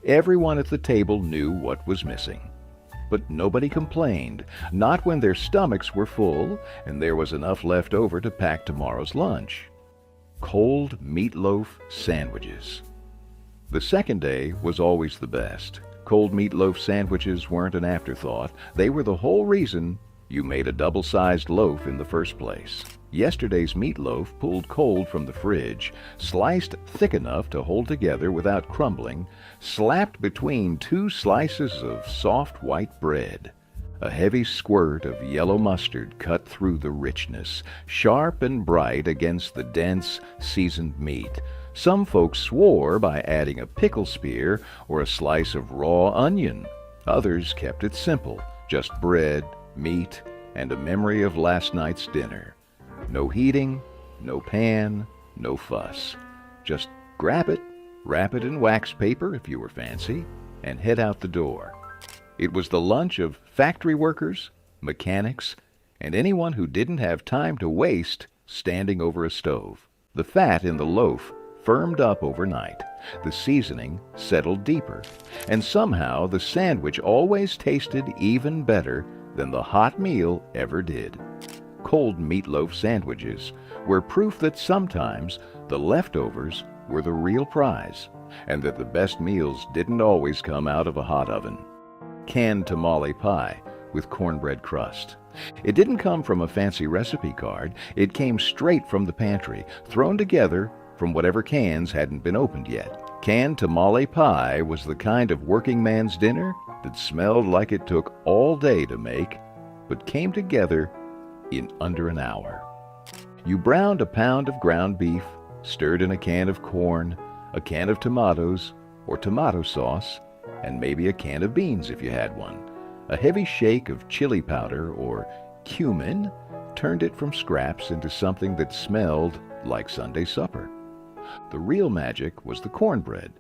Everyone at the table knew what was missing. But nobody complained, not when their stomachs were full and there was enough left over to pack tomorrow's lunch. Cold meatloaf sandwiches. The second day was always the best. Cold meatloaf sandwiches weren't an afterthought. They were the whole reason you made a double-sized loaf in the first place. Yesterday's meatloaf, pulled cold from the fridge, sliced thick enough to hold together without crumbling, slapped between two slices of soft white bread. A heavy squirt of yellow mustard cut through the richness, sharp and bright against the dense, seasoned meat. Some folks swore by adding a pickle spear or a slice of raw onion. Others kept it simple, just bread, meat, and a memory of last night's dinner. No heating, no pan, no fuss. Just grab it, wrap it in wax paper if you were fancy, and head out the door. It was the lunch of factory workers, mechanics, and anyone who didn't have time to waste standing over a stove. The fat in the loaf firmed up overnight. The seasoning settled deeper. And somehow the sandwich always tasted even better than the hot meal ever did. Cold meatloaf sandwiches were proof that sometimes the leftovers were the real prize, and that the best meals didn't always come out of a hot oven. Canned tamale pie with cornbread crust. It didn't come from a fancy recipe card. It came straight from the pantry, thrown together from whatever cans hadn't been opened yet. Canned tamale pie was the kind of working man's dinner that smelled like it took all day to make, but came together in under an hour. You browned a pound of ground beef, stirred in a can of corn, a can of tomatoes or tomato sauce, and maybe a can of beans if you had one. A heavy shake of chili powder or cumin turned it from scraps into something that smelled like Sunday supper. The real magic was the cornbread.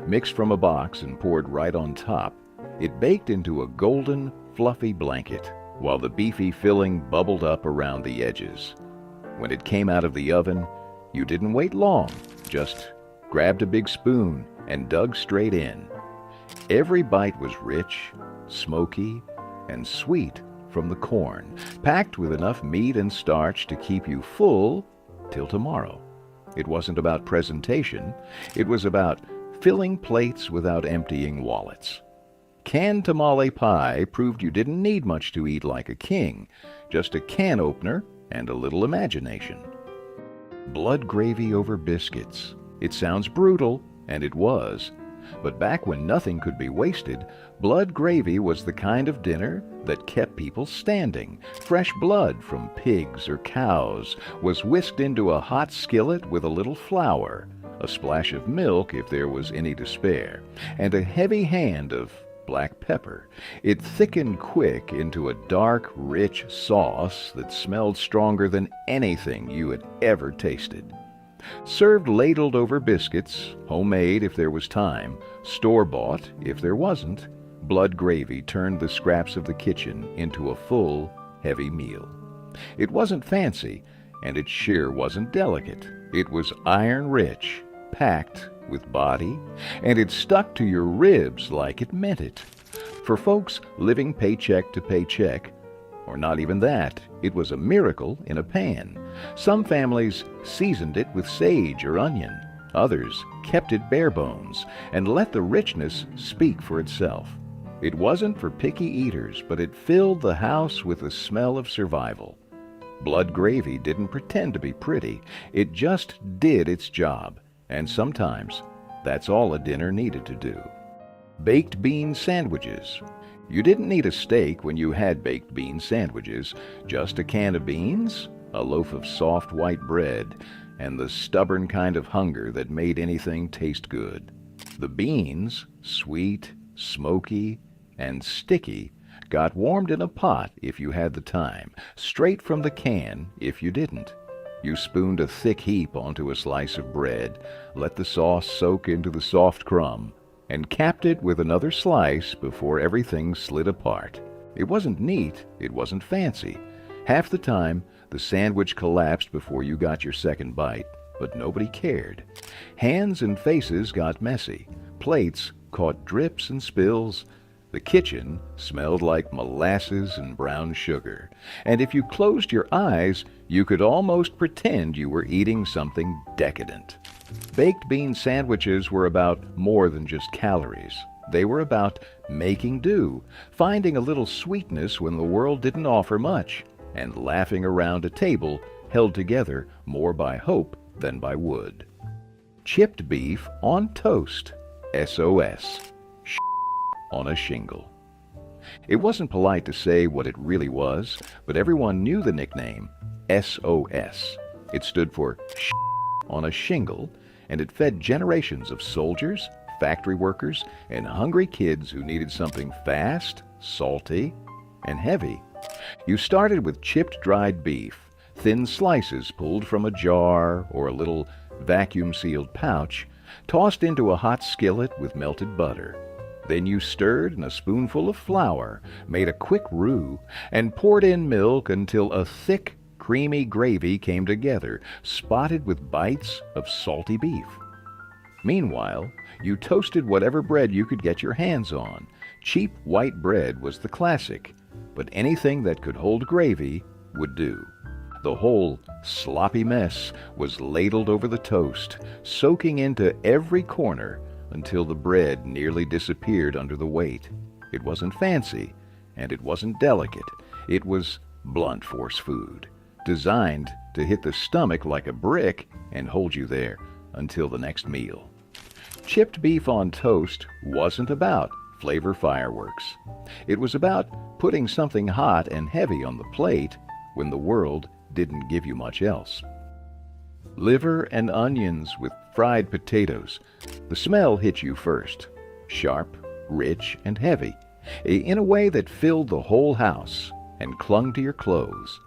Mixed from a box and poured right on top, it baked into a golden, fluffy blanket, while the beefy filling bubbled up around the edges. When it came out of the oven, you didn't wait long, just grabbed a big spoon and dug straight in. Every bite was rich, smoky, and sweet from the corn, packed with enough meat and starch to keep you full till tomorrow. It wasn't about presentation, it was about filling plates without emptying wallets. Canned tamale pie proved you didn't need much to eat like a king, just a can opener and a little imagination. Blood gravy over biscuits. It sounds brutal, and it was. But back when nothing could be wasted, blood gravy was the kind of dinner that kept people standing. Fresh blood from pigs or cows was whisked into a hot skillet with a little flour, a splash of milk if there was any to spare, and a heavy hand of black pepper. It thickened quick into a dark, rich sauce that smelled stronger than anything you had ever tasted. Served ladled over biscuits, homemade if there was time, store-bought if there wasn't, blood gravy turned the scraps of the kitchen into a full, heavy meal. It wasn't fancy, and it sure wasn't delicate. It was iron-rich, packed with body, and it stuck to your ribs like it meant it. For folks living paycheck to paycheck, or not even that, it was a miracle in a pan. Some families seasoned it with sage or onion. Others kept it bare bones and let the richness speak for itself. It wasn't for picky eaters, but it filled the house with the smell of survival. Blood gravy didn't pretend to be pretty. It just did its job. And sometimes that's all a dinner needed to do. Baked bean sandwiches. You didn't need a steak when you had baked bean sandwiches, just a can of beans, a loaf of soft white bread, and the stubborn kind of hunger that made anything taste good. The beans, sweet, smoky, and sticky, got warmed in a pot if you had the time, straight from the can if you didn't. You spooned a thick heap onto a slice of bread, let the sauce soak into the soft crumb, and capped it with another slice before everything slid apart. It wasn't neat, it wasn't fancy. Half the time, the sandwich collapsed before you got your second bite, but nobody cared. Hands and faces got messy. Plates caught drips and spills. The kitchen smelled like molasses and brown sugar. And if you closed your eyes, you could almost pretend you were eating something decadent. Baked bean sandwiches were about more than just calories. They were about making do, finding a little sweetness when the world didn't offer much, and laughing around a table held together more by hope than by wood. Chipped beef on toast. SOS. On a shingle. It wasn't polite to say what it really was, but everyone knew the nickname SOS. It stood for on a shingle, and it fed generations of soldiers, factory workers, and hungry kids who needed something fast, salty, and heavy. You started with chipped dried beef, thin slices pulled from a jar or a little vacuum-sealed pouch, tossed into a hot skillet with melted butter. Then you stirred in a spoonful of flour, made a quick roux, and poured in milk until a thick, creamy gravy came together, spotted with bites of salty beef. Meanwhile, you toasted whatever bread you could get your hands on. Cheap white bread was the classic, but anything that could hold gravy would do. The whole sloppy mess was ladled over the toast, soaking into every corner until the bread nearly disappeared under the weight. It wasn't fancy, and it wasn't delicate. It was blunt force food, designed to hit the stomach like a brick and hold you there until the next meal. Chipped beef on toast wasn't about flavor fireworks. It was about putting something hot and heavy on the plate when the world didn't give you much else. Liver and onions with fried potatoes. The smell hit you first. Sharp, rich, and heavy, in a way that filled the whole house and clung to your clothes.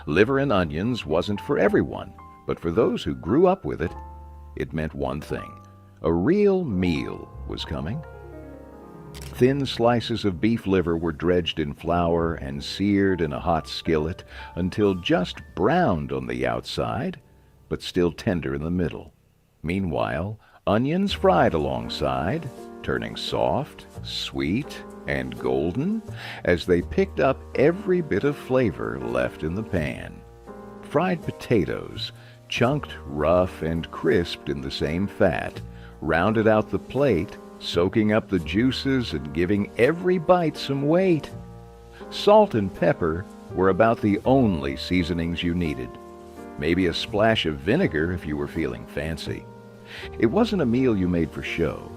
Liver and onions wasn't for everyone, but for those who grew up with it, it meant one thing. A real meal was coming. Thin slices of beef liver were dredged in flour and seared in a hot skillet until just browned on the outside, but still tender in the middle. Meanwhile, onions fried alongside, turning soft, sweet, and golden as they picked up every bit of flavor left in the pan. Fried potatoes, chunked rough and crisped in the same fat, rounded out the plate, soaking up the juices and giving every bite some weight. Salt and pepper were about the only seasonings you needed. Maybe a splash of vinegar if you were feeling fancy. It wasn't a meal you made for show.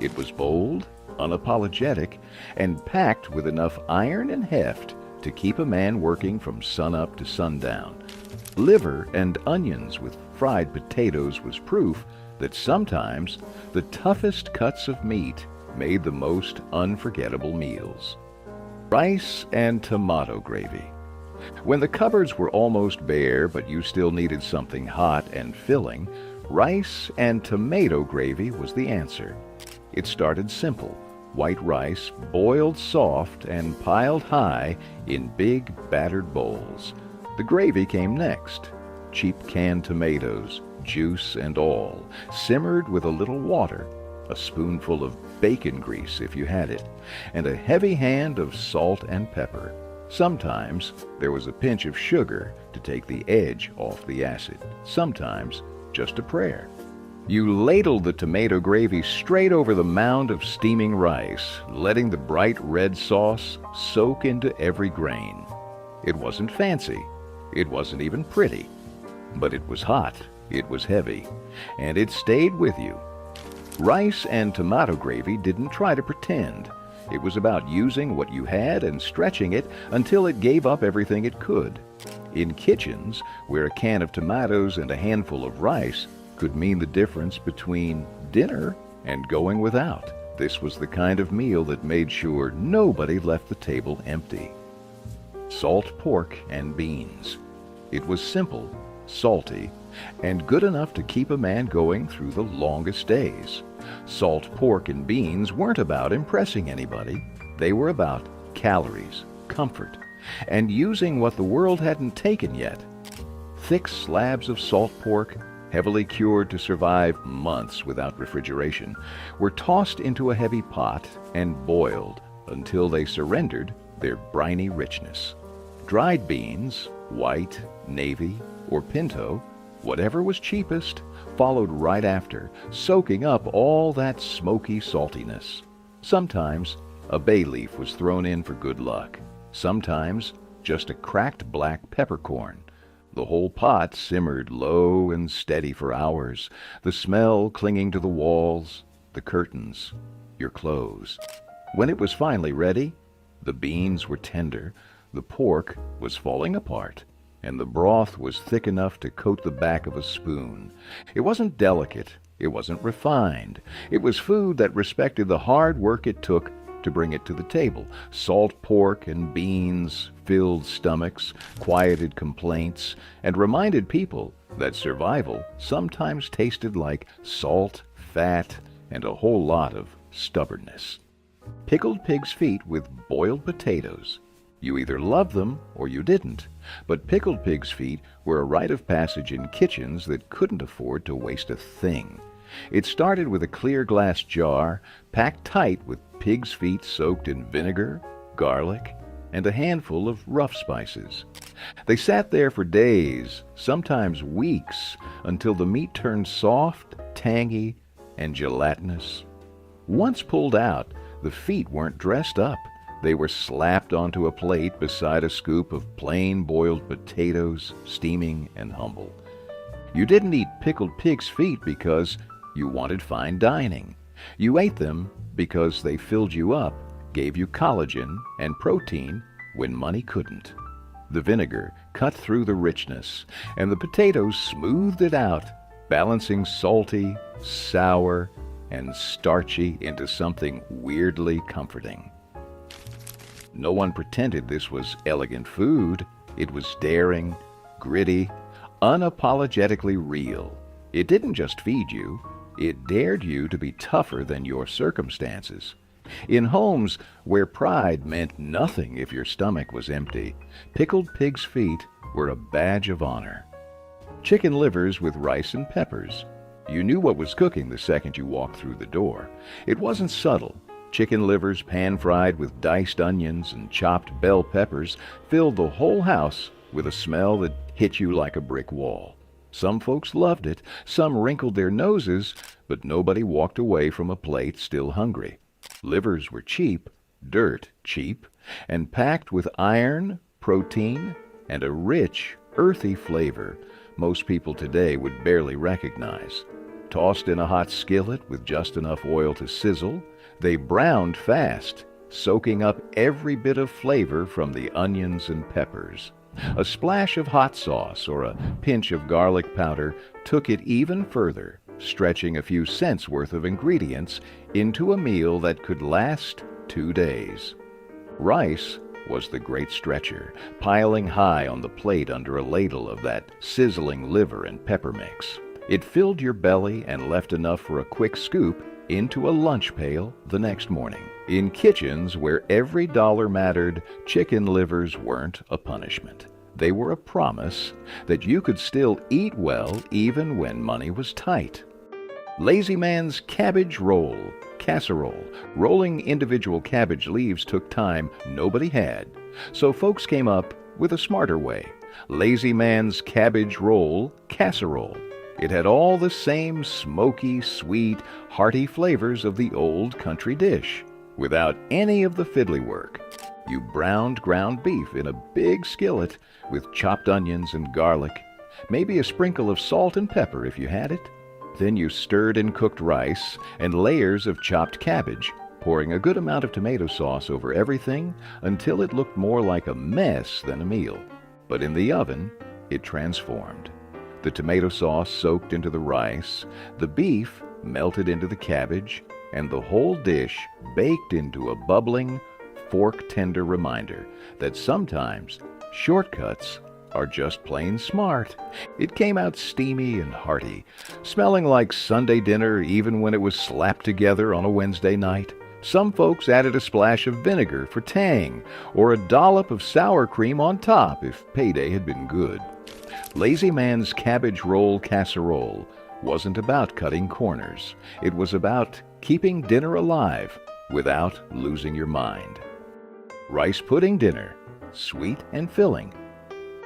It was bold, unapologetic, and packed with enough iron and heft to keep a man working from sunup to sundown. Liver and onions with fried potatoes was proof that sometimes the toughest cuts of meat made the most unforgettable meals. Rice and tomato gravy. When the cupboards were almost bare but you still needed something hot and filling, rice and tomato gravy was the answer. It started simple. White rice boiled soft and piled high in big battered bowls. The gravy came next. Cheap canned tomatoes, juice and all, simmered with a little water, a spoonful of bacon grease if you had it, and a heavy hand of salt and pepper. Sometimes there was a pinch of sugar to take the edge off the acid. Sometimes just a prayer. You ladled the tomato gravy straight over the mound of steaming rice, letting the bright red sauce soak into every grain. It wasn't fancy. It wasn't even pretty. But it was hot. It was heavy. And it stayed with you. Rice and tomato gravy didn't try to pretend. It was about using what you had and stretching it until it gave up everything it could. In kitchens, where a can of tomatoes and a handful of rice could mean the difference between dinner and going without. This was the kind of meal that made sure nobody left the table empty. Salt pork and beans. It was simple, salty, and good enough to keep a man going through the longest days. Salt pork and beans weren't about impressing anybody. They were about calories, comfort, and using what the world hadn't taken yet. Thick slabs of salt pork, heavily cured to survive months without refrigeration, were tossed into a heavy pot and boiled until they surrendered their briny richness. Dried beans, white, navy, or pinto, whatever was cheapest, followed right after, soaking up all that smoky saltiness. Sometimes a bay leaf was thrown in for good luck. Sometimes just a cracked black peppercorn. The whole pot simmered low and steady for hours, the smell clinging to the walls, the curtains, your clothes. When it was finally ready, the beans were tender, the pork was falling apart, and the broth was thick enough to coat the back of a spoon. It wasn't delicate, it wasn't refined. It was food that respected the hard work it took to bring it to the table. Salt pork and beans filled stomachs, quieted complaints, and reminded people that survival sometimes tasted like salt, fat, and a whole lot of stubbornness. Pickled pig's feet with boiled potatoes. You either loved them or you didn't, but pickled pig's feet were a rite of passage in kitchens that couldn't afford to waste a thing. It started with a clear glass jar packed tight with pig's feet soaked in vinegar, garlic, and a handful of rough spices. They sat there for days, sometimes weeks, until the meat turned soft, tangy, and gelatinous. Once pulled out, the feet weren't dressed up. They were slapped onto a plate beside a scoop of plain boiled potatoes, steaming and humble. You didn't eat pickled pig's feet because you wanted fine dining. You ate them because they filled you up, gave you collagen and protein when money couldn't. The vinegar cut through the richness, and the potatoes smoothed it out, balancing salty, sour, and starchy into something weirdly comforting. No one pretended this was elegant food. It was daring, gritty, unapologetically real. It didn't just feed you, it dared you to be tougher than your circumstances. In homes where pride meant nothing if your stomach was empty, pickled pig's feet were a badge of honor. Chicken livers with rice and peppers. You knew what was cooking the second you walked through the door. It wasn't subtle. Chicken livers pan-fried with diced onions and chopped bell peppers filled the whole house with a smell that hit you like a brick wall. Some folks loved it, some wrinkled their noses, but nobody walked away from a plate still hungry. Livers were cheap, dirt cheap, and packed with iron, protein, and a rich, earthy flavor most people today would barely recognize. Tossed in a hot skillet with just enough oil to sizzle, they browned fast, soaking up every bit of flavor from the onions and peppers. A splash of hot sauce or a pinch of garlic powder took it even further, stretching a few cents worth of ingredients into a meal that could last 2 days. Rice was the great stretcher, piling high on the plate under a ladle of that sizzling liver and pepper mix. It filled your belly and left enough for a quick scoop into a lunch pail the next morning. In kitchens where every dollar mattered, chicken livers weren't a punishment. They were a promise that you could still eat well even when money was tight. Lazy Man's cabbage roll, casserole. Rolling individual cabbage leaves took time nobody had, so folks came up with a smarter way. Lazy Man's cabbage roll, casserole. It had all the same smoky, sweet, hearty flavors of the old country dish, without any of the fiddly work. You browned ground beef in a big skillet with chopped onions and garlic, maybe a sprinkle of salt and pepper if you had it. Then you stirred in cooked rice and layers of chopped cabbage, pouring a good amount of tomato sauce over everything until it looked more like a mess than a meal. But in the oven, it transformed. The tomato sauce soaked into the rice, the beef melted into the cabbage, and the whole dish baked into a bubbling, fork-tender reminder that sometimes shortcuts are just plain smart. It came out steamy and hearty, smelling like Sunday dinner even when it was slapped together on a Wednesday night. Some folks added a splash of vinegar for tang, or a dollop of sour cream on top if payday had been good. Lazy Man's cabbage roll casserole wasn't about cutting corners. It was about keeping dinner alive without losing your mind. Rice pudding dinner, sweet and filling.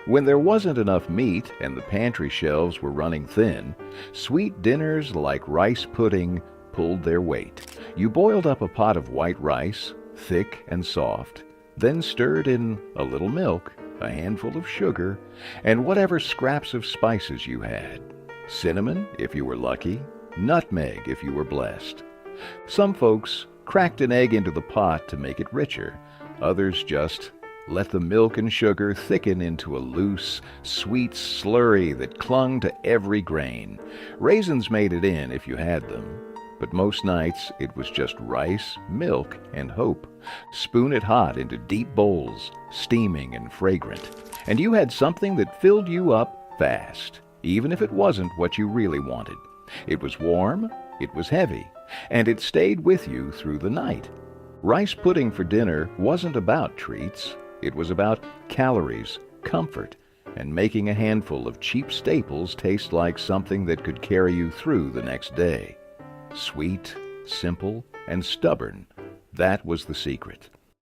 When there wasn't enough meat and the pantry shelves were running thin, sweet dinners like rice pudding pulled their weight. You boiled up a pot of white rice, thick and soft, then stirred in a little milk, a handful of sugar, and whatever scraps of spices you had. Cinnamon, if you were lucky, nutmeg, if you were blessed. Some folks cracked an egg into the pot to make it richer. Others just let the milk and sugar thicken into a loose, sweet slurry that clung to every grain. Raisins made it in if you had them, but most nights it was just rice, milk, and hope. Spoon it hot into deep bowls, steaming and fragrant, and you had something that filled you up fast, even if it wasn't what you really wanted. It was warm, it was heavy, and it stayed with you through the night. Rice pudding for dinner wasn't about treats. It was about calories, comfort, and making a handful of cheap staples taste like something that could carry you through the next day. Sweet, simple, and stubborn, that was the secret.